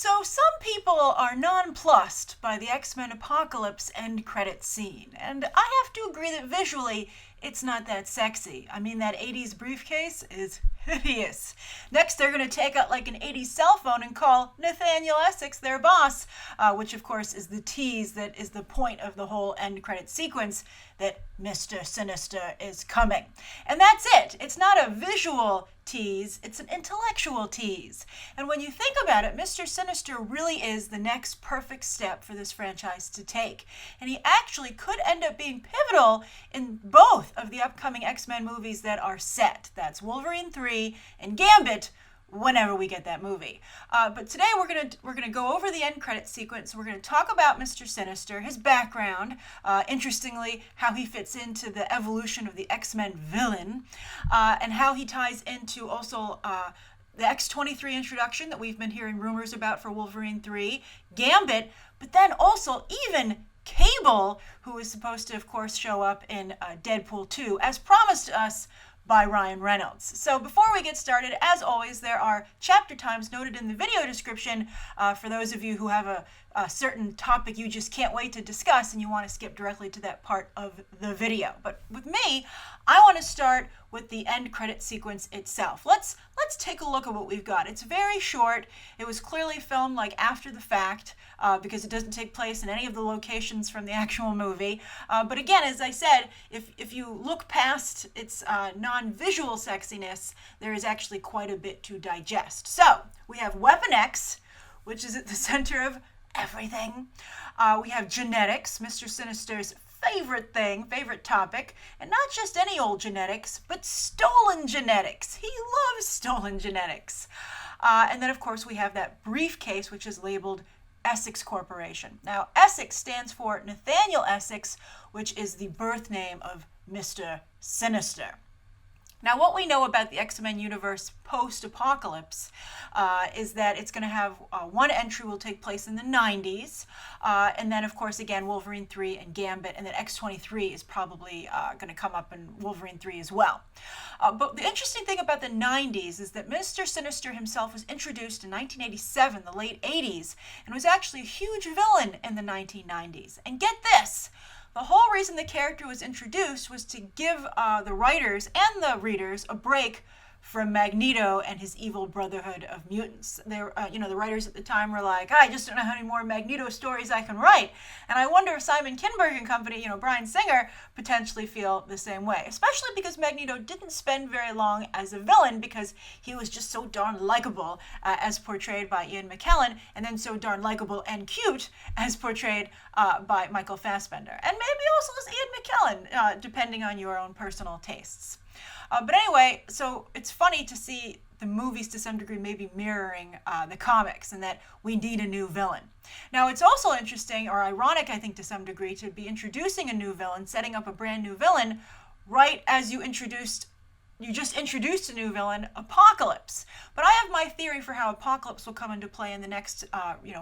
So some people are nonplussed by the X-Men Apocalypse end credit scene, and I have to agree that visually it's not that sexy. I mean, that 80s briefcase is hideous. Next, they're going to take out like an 80s cell phone and call Nathaniel Essex their boss, which of course is the tease that is the point of the whole end credit sequence, that Mr. Sinister is coming. And that's it. It's not a visual tease, it's an intellectual tease. And when you think about it, Mr. Sinister really is the next perfect step for this franchise to take. And he actually could end up being pivotal in both of the upcoming X-Men movies that are set. That's Wolverine 3 and Gambit, whenever we get that movie. But today we're gonna go over the end credit sequence. We're gonna talk about Mr. Sinister, his background, interestingly, how he fits into the evolution of the X-Men villain, and how he ties into also the X-23 introduction that we've been hearing rumors about for Wolverine 3, Gambit, but then also even Cable, who is supposed to, of course, show up in Deadpool 2, as promised to us by Ryan Reynolds. So before we get started, as always, there are chapter times noted in the video description for those of you who have a certain topic you just can't wait to discuss and you want to skip directly to that part of the video. But with me, I want to start with the end credit sequence itself. Let's take a look at what we've got. It's very short. It was clearly filmed like after the fact because it doesn't take place in any of the locations from the actual movie. But again, as I said, if you look past its non-visual sexiness, there is actually quite a bit to digest. So we have Weapon X, which is at the center of everything. We have genetics, Mr. Sinister's favorite topic, and not just any old genetics, but stolen genetics. He loves stolen genetics. And then, of course, we have that briefcase, which is labeled Essex Corporation. Now, Essex stands for Nathaniel Essex, which is the birth name of Mr. Sinister. Now, what we know about the X-Men universe post-apocalypse is that it's going to have one entry will take place in the 90s, and then, of course, again, Wolverine 3 and Gambit, and then X-23 is probably going to come up in Wolverine 3 as well. But the interesting thing about the 90s is that Mr. Sinister himself was introduced in 1987, the late 80s, and was actually a huge villain in the 1990s. And get this! The whole reason the character was introduced was to give the writers and the readers a break from Magneto and his evil brotherhood of mutants. They were, the writers at the time were like, I just don't know how many more Magneto stories I can write. And I wonder if Simon Kinberg and company, Bryan Singer, potentially feel the same way. Especially because Magneto didn't spend very long as a villain because he was just so darn likable as portrayed by Ian McKellen, and then so darn likable and cute as portrayed by Michael Fassbender. And maybe also as Ian McKellen, depending on your own personal tastes. But anyway, so it's funny to see the movies to some degree maybe mirroring the comics and that we need a new villain. Now, it's also interesting, or ironic, I think, to some degree, to be introducing a new villain, setting up a brand new villain, right as you just introduced a new villain, Apocalypse. But I have my theory for how Apocalypse will come into play in the next,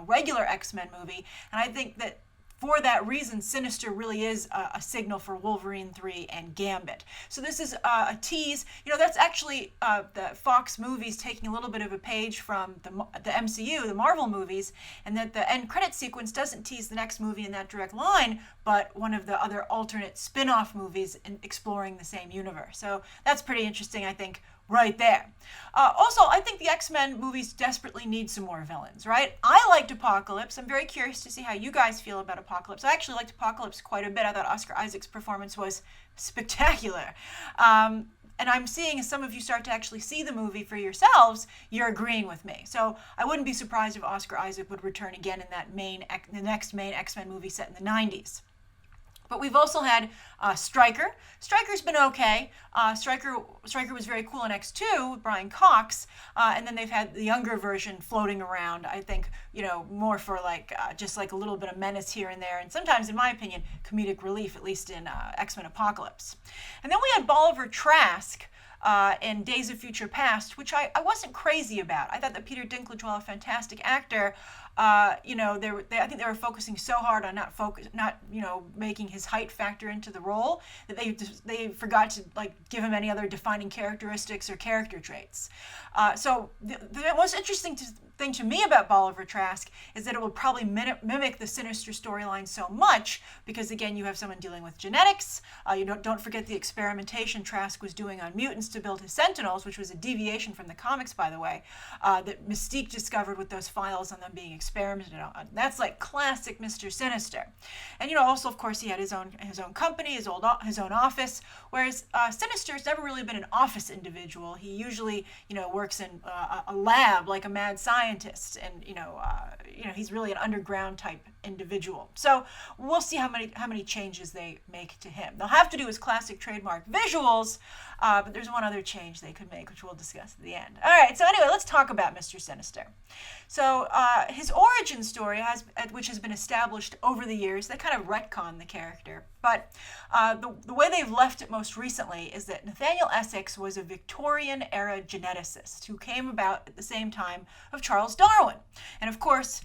regular X-Men movie, and I think that for that reason, Sinister really is a signal for Wolverine 3 and Gambit. So this is a tease. That's actually the Fox movies taking a little bit of a page from the MCU, the Marvel movies, and that the end credit sequence doesn't tease the next movie in that direct line, but one of the other alternate spin-off movies exploring the same universe. So that's pretty interesting, I think, right there. Also, I think the X-Men movies desperately need some more villains, right? I liked Apocalypse. I'm very curious to see how you guys feel about Apocalypse. I actually liked Apocalypse quite a bit. I thought Oscar Isaac's performance was spectacular. And I'm seeing as some of you start to actually see the movie for yourselves, you're agreeing with me. So I wouldn't be surprised if Oscar Isaac would return again in the next main X-Men movie set in the 90s. But we've also had Stryker. Stryker's been okay. Stryker was very cool in X2 with Brian Cox, and then they've had the younger version floating around. I think more for just like a little bit of menace here and there, and sometimes, in my opinion, comedic relief, at least in X-Men Apocalypse. And then we had Bolivar Trask in Days of Future Past, which I wasn't crazy about. I thought that Peter Dinklage, while a fantastic actor, I think they were focusing so hard on not making his height factor into the role that they forgot to give him any other defining characteristics or character traits. So it was interesting thing to me about Bolivar Trask is that it will probably mimic the Sinister storyline so much because, again, you have someone dealing with genetics. You don't forget the experimentation Trask was doing on mutants to build his Sentinels, which was a deviation from the comics, by the way, that Mystique discovered with those files on them being experimented on. That's like classic Mr. Sinister. And, also, of course, he had his own company, his own office, whereas Sinister's never really been an office individual. He usually, works in a lab like a mad scientist, and he's really an underground type individual. So we'll see how many changes they make to him. They'll have to do his classic trademark visuals, but there's one other change they could make, which we'll discuss at the end. All right, so anyway, let's talk about Mr. Sinister. So his origin story, which has been established over the years, they kind of retcon the character. But the way they've left it most recently is that Nathaniel Essex was a Victorian-era geneticist who came about at the same time of Charles Darwin. And of course,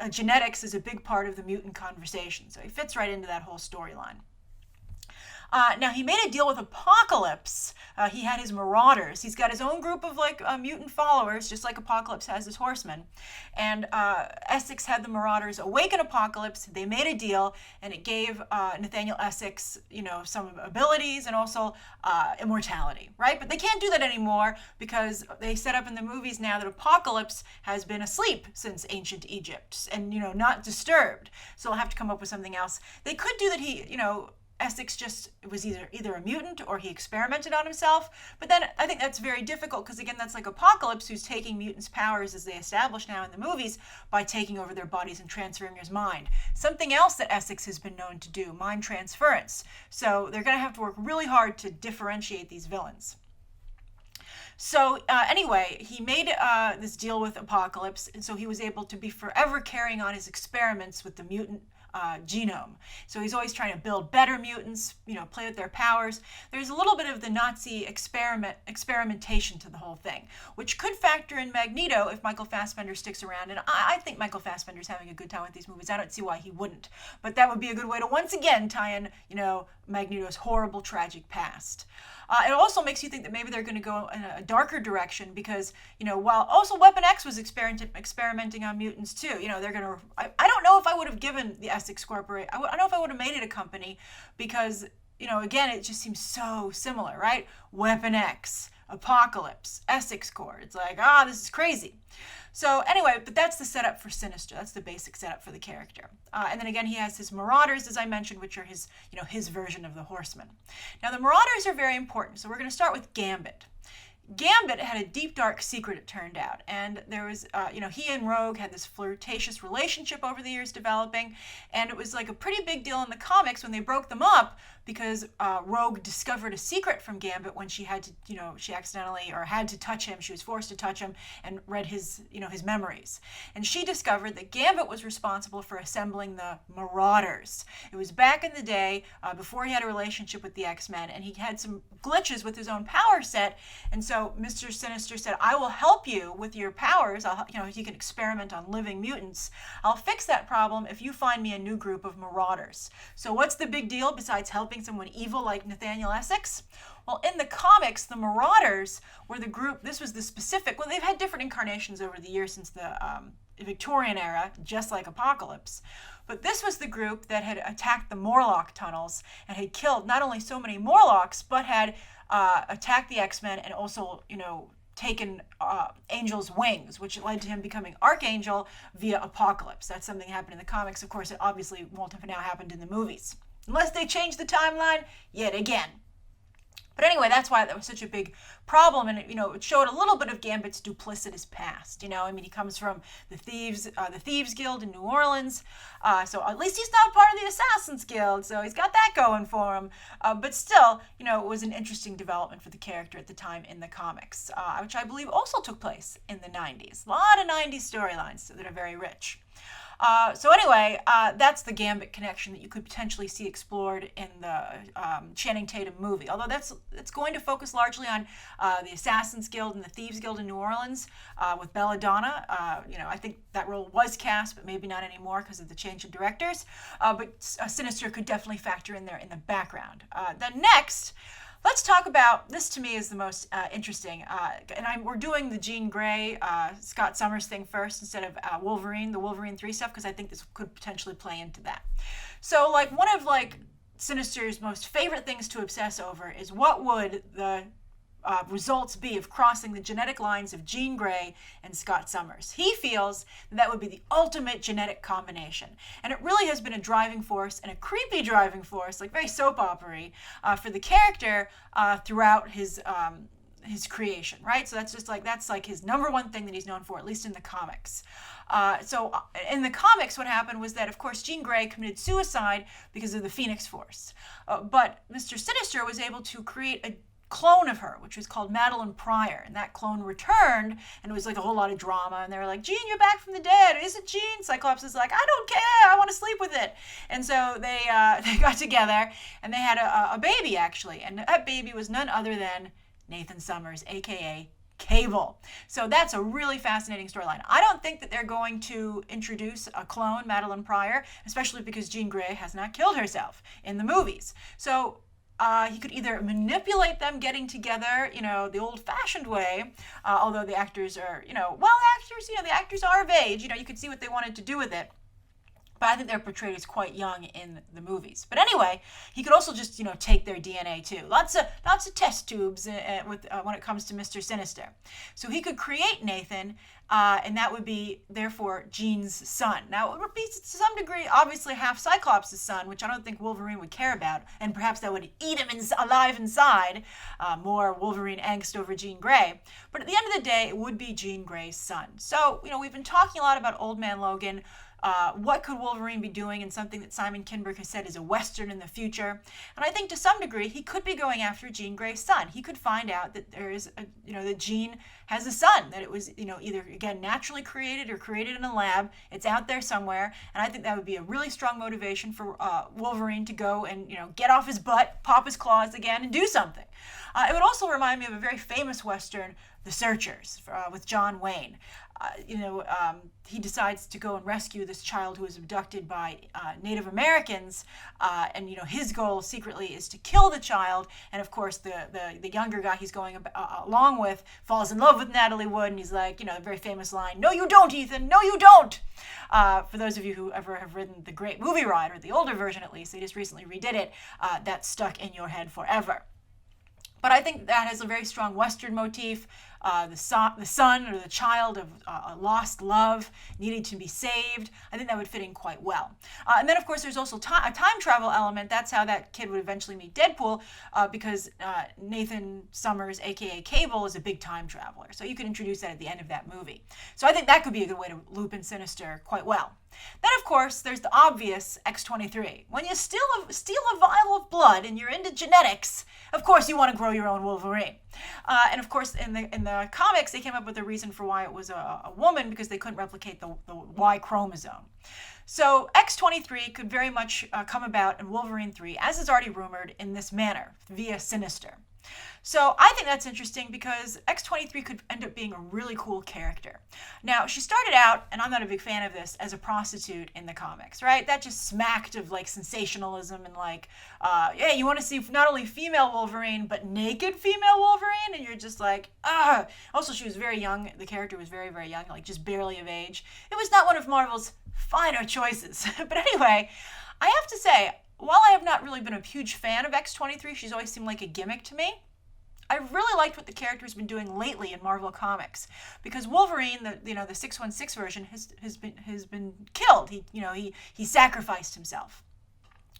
genetics is a big part of the mutant conversation, so he fits right into that whole storyline. Now, he made a deal with Apocalypse. He had his Marauders. He's got his own group of mutant followers, just like Apocalypse has his Horsemen. And Essex had the Marauders awaken Apocalypse. They made a deal, and it gave Nathaniel Essex, some abilities and also immortality, right? But they can't do that anymore because they set up in the movies now that Apocalypse has been asleep since ancient Egypt and, not disturbed. So they'll have to come up with something else. They could do that Essex just was either a mutant or he experimented on himself. But then I think that's very difficult because, again, that's like Apocalypse, who's taking mutants' powers as they establish now in the movies by taking over their bodies and transferring his mind. Something else that Essex has been known to do, mind transference. So they're going to have to work really hard to differentiate these villains. So anyway, he made this deal with Apocalypse, and so he was able to be forever carrying on his experiments with the mutant genome. So he's always trying to build better mutants, play with their powers. There's a little bit of the Nazi experimentation to the whole thing, which could factor in Magneto if Michael Fassbender sticks around. And I think Michael Fassbender's having a good time with these movies. I don't see why he wouldn't. But that would be a good way to once again tie in, Magneto's horrible, tragic past. It also makes you think that maybe they're going to go in a darker direction because, while also Weapon X was experimenting on mutants too, they're going to, I don't know if I would have given the Essex Corp, I don't know if I would have made it a company because, again, it just seems so similar, right? Weapon X, Apocalypse, Essex Corp. It's like, this is crazy. So anyway, but that's the setup for Sinister. That's the basic setup for the character. And then again, he has his Marauders, as I mentioned, which are his version of the Horsemen. Now, the Marauders are very important. So we're going to start with Gambit. Gambit had a deep, dark secret, it turned out. And there was, he and Rogue had this flirtatious relationship over the years developing. And it was like a pretty big deal in the comics when they broke them up because Rogue discovered a secret from Gambit when she had to, she accidentally or had to touch him. She was forced to touch him and read his memories. And she discovered that Gambit was responsible for assembling the Marauders. It was back in the day before he had a relationship with the X-Men, and he had some glitches with his own power set. And so Mr. Sinister said, I will help you with your powers. You can experiment on living mutants. I'll fix that problem if you find me a new group of Marauders. So what's the big deal besides helping someone evil like Nathaniel Essex? Well, in the comics, the Marauders were the group, this was the specific, they've had different incarnations over the years since the Victorian era, just like Apocalypse. But this was the group that had attacked the Morlock tunnels and had killed not only so many Morlocks, but had attacked the X-Men and also, taken Angel's wings, which led to him becoming Archangel via Apocalypse. That's something that happened in the comics. Of course, it obviously won't have now happened in the movies. Unless they change the timeline yet again. But anyway, that's why that was such a big problem, and it showed a little bit of Gambit's duplicitous past. He comes from the Thieves Guild in New Orleans, so at least he's not part of the Assassins Guild, so he's got that going for him. But still, it was an interesting development for the character at the time in the comics, which I believe also took place in the 90s. A lot of 90s storylines that are very rich. So anyway, that's the Gambit connection that you could potentially see explored in the Channing Tatum movie. Although it's going to focus largely on the Assassins Guild and the Thieves Guild in New Orleans with Belladonna. I think that role was cast, but maybe not anymore because of the change of directors. But Sinister could definitely factor in there in the background. Then next, Let's talk about, this to me is the most interesting, and we're doing the Jean Grey, Scott Summers thing first instead of Wolverine, the Wolverine 3 stuff, because I think this could potentially play into that. So, like, one of, like, Sinister's most favorite things to obsess over is what would the results be of crossing the genetic lines of Jean Grey and Scott Summers. He feels that would be the ultimate genetic combination. And it really has been a driving force, and a creepy driving force, like very soap opera-y, for the character throughout his creation, right? So that's like his number one thing that he's known for, at least in the comics. So in the comics, what happened was that, of course, Jean Grey committed suicide because of the Phoenix Force. But Mr. Sinister was able to create a clone of her, which was called Madeline Pryor, and that clone returned, and it was like a whole lot of drama, and they were like, Jean, you're back from the dead, is it Jean? Cyclops is like, I don't care, I want to sleep with it. And so they got together, and they had a baby, actually, and that baby was none other than Nathan Summers, aka Cable. So that's a really fascinating storyline. I don't think that they're going to introduce a clone, Madeline Pryor, especially because Jean Grey has not killed herself in the movies. So he could either manipulate them getting together, the old-fashioned way, although the actors are, the actors are of age, you could see what they wanted to do with it. But I think they're portrayed as quite young in the movies. But anyway, he could also just, take their DNA too. Lots of test tubes when it comes to Mr. Sinister. So he could create Nathan, and that would be, therefore, Jean's son. Now, it would be, to some degree, obviously half Cyclops' son, which I don't think Wolverine would care about, and perhaps that would eat him alive inside. More Wolverine angst over Jean Grey. But at the end of the day, it would be Jean Grey's son. So, we've been talking a lot about Old Man Logan. What could Wolverine be doing in something that Simon Kinberg has said is a Western in the future? And I think to some degree he could be going after Jean Grey's son. He could find out that there is, that Jean has a son, that it was, either, again, naturally created or created in a lab. It's out there somewhere. And I think that would be a really strong motivation for Wolverine to go and, get off his butt, pop his claws again, and do something. It would also remind me of a very famous Western, The Searchers, with John Wayne. He decides to go and rescue this child who was abducted by Native Americans, and his goal secretly is to kill the child. And of course, the younger guy he's going along with falls in love with Natalie Wood, and he's like, the very famous line, "No, you don't, Ethan. No, you don't." For those of you who ever have ridden the Great Movie Ride, or the older version at least, they just recently redid it. That's stuck in your head forever. But I think that has a very strong Western motif. The son or the child of a lost love needing to be saved. I think that would fit in quite well. And then, of course, there's also a time travel element. That's how that kid would eventually meet Deadpool, because Nathan Summers, a.k.a. Cable, is a big time traveler. So you could introduce that at the end of that movie. So I think that could be a good way to loop in Sinister quite well. Then, of course, there's the obvious X-23. When you steal a vial of blood and you're into genetics, of course you want to grow your own Wolverine. And of course, in the comics, they came up with a reason for why it was a woman, because they couldn't replicate the Y chromosome. So X-23 could very much come about in Wolverine 3, as is already rumored, in this manner, via Sinister. So I think that's interesting because X-23 could end up being a really cool character. Now, she started out, and I'm not a big fan of this, as a prostitute in the comics, right? That just smacked of like sensationalism and like, yeah, you want to see not only female Wolverine, but naked female Wolverine, and you're just like, ah. Also, she was very young. The character was very, very young, like just barely of age. It was not one of Marvel's finer choices. But anyway, I have to say, while I have not really been a huge fan of X-23, she's always seemed like a gimmick to me. I really liked what the character's been doing lately in Marvel Comics, because Wolverine, the 616 version, has been killed. He sacrificed himself.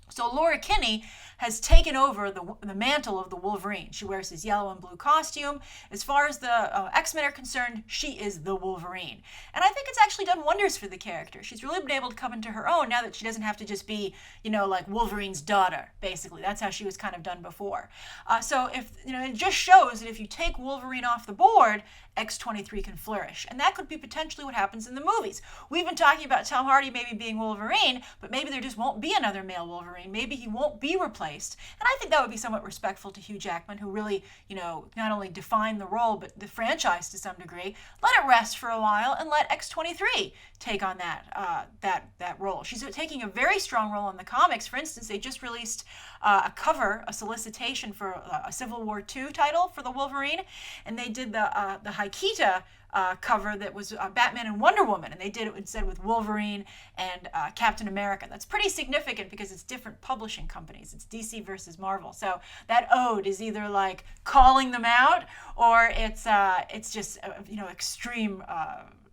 So Laura Kinney has taken over the mantle of the Wolverine. She wears his yellow and blue costume. As far as the X-Men are concerned, she is the Wolverine. And I think it's actually done wonders for the character. She's really been able to come into her own now that she doesn't have to just be, like Wolverine's daughter, basically. That's how she was kind of done before. So it just shows that if you take Wolverine off the board, X-23 can flourish. And that could be potentially what happens in the movies. We've been talking about Tom Hardy maybe being Wolverine, but maybe there just won't be another male Wolverine Wolverine. Maybe he won't be replaced. And I think that would be somewhat respectful to Hugh Jackman, who really, not only defined the role, but the franchise to some degree. Let it rest for a while and let X-23 take on that role. She's taking a very strong role in the comics. For instance, they just released a solicitation for a Civil War II title for the Wolverine, and they did the Haikita cover that was Batman and Wonder Woman, and they did it instead with Wolverine and Captain America. That's pretty significant because it's different publishing companies. It's DC versus Marvel. So that ode is either like calling them out, or it's just extreme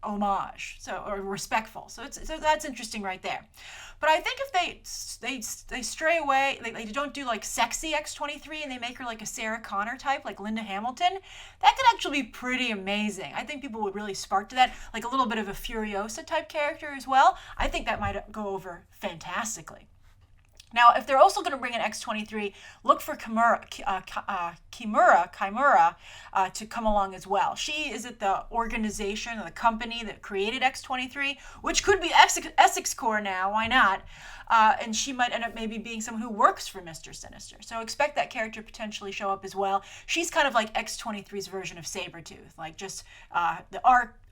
homage, or respectful. So that's interesting right there. But I think if they stray away, they don't do like sexy X-23 and they make her like a Sarah Connor type, like Linda Hamilton, that could actually be pretty amazing. I think people would really spark to that, like a little bit of a Furiosa type character as well. I think that might go over fantastically. Now, if they're also going to bring in X-23, look for Chimera to come along as well. She is at the organization or the company that created X-23, which could be Essex Corp now. Why not? And she might end up maybe being someone who works for Mr. Sinister. So expect that character to potentially show up as well. She's kind of like X-23's version of Sabretooth, like just the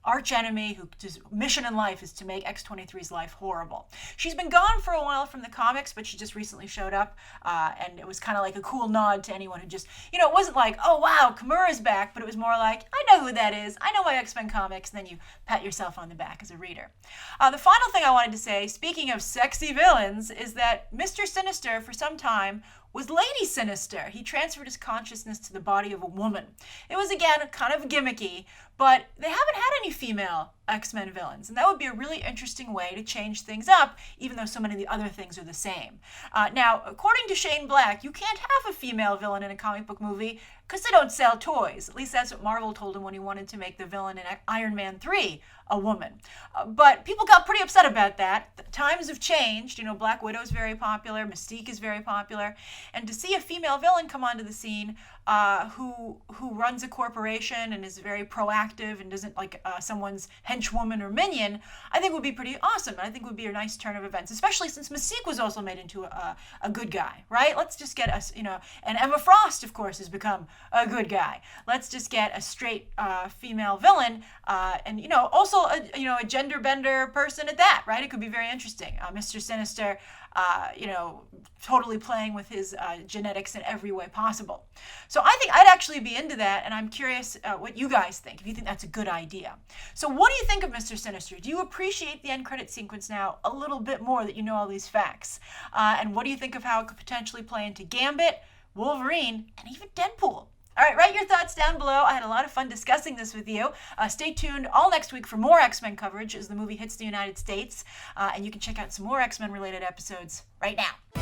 arch enemy whose mission in life is to make X-23's life horrible. She's been gone for a while from the comics, but she just recently showed up, and it was kind of like a cool nod to anyone who just, it wasn't like, oh wow, Chimera's back, but it was more like, I know who that is, I know my X-Men comics, and then you pat yourself on the back as a reader. The final thing I wanted to say, speaking of sexy villains, is that Mr. Sinister, for some time, was Lady Sinister. He transferred his consciousness to the body of a woman. It was, again, kind of gimmicky, but they haven't had any female X-Men villains, and that would be a really interesting way to change things up, even though so many of the other things are the same. Now, according to Shane Black, you can't have a female villain in a comic book movie because they don't sell toys. At least that's what Marvel told him when he wanted to make the villain in Iron Man 3 a woman. But people got pretty upset about that. The times have changed. Black Widow's very popular, Mystique is very popular, and to see a female villain come onto the scene who runs a corporation and is very proactive and doesn't like someone's henchwoman or minion, I think would be pretty awesome. I think would be a nice turn of events, especially since Mystique was also made into a good guy, right? Let's just get us, and Emma Frost, of course, has become a good guy. Let's just get a straight female villain, and also a gender bender person at that, right? It could be very interesting. Mr. Sinister, totally playing with his genetics in every way possible. So I think I'd actually be into that, and I'm curious what you guys think, if you think that's a good idea. So what do you think of Mr. Sinister? Do you appreciate the end credit sequence now a little bit more that you know all these facts? And what do you think of how it could potentially play into Gambit, Wolverine, and even Deadpool? All right, write your thoughts down below. I had a lot of fun discussing this with you. Stay tuned all next week for more X-Men coverage as the movie hits the United States. And you can check out some more X-Men related episodes right now.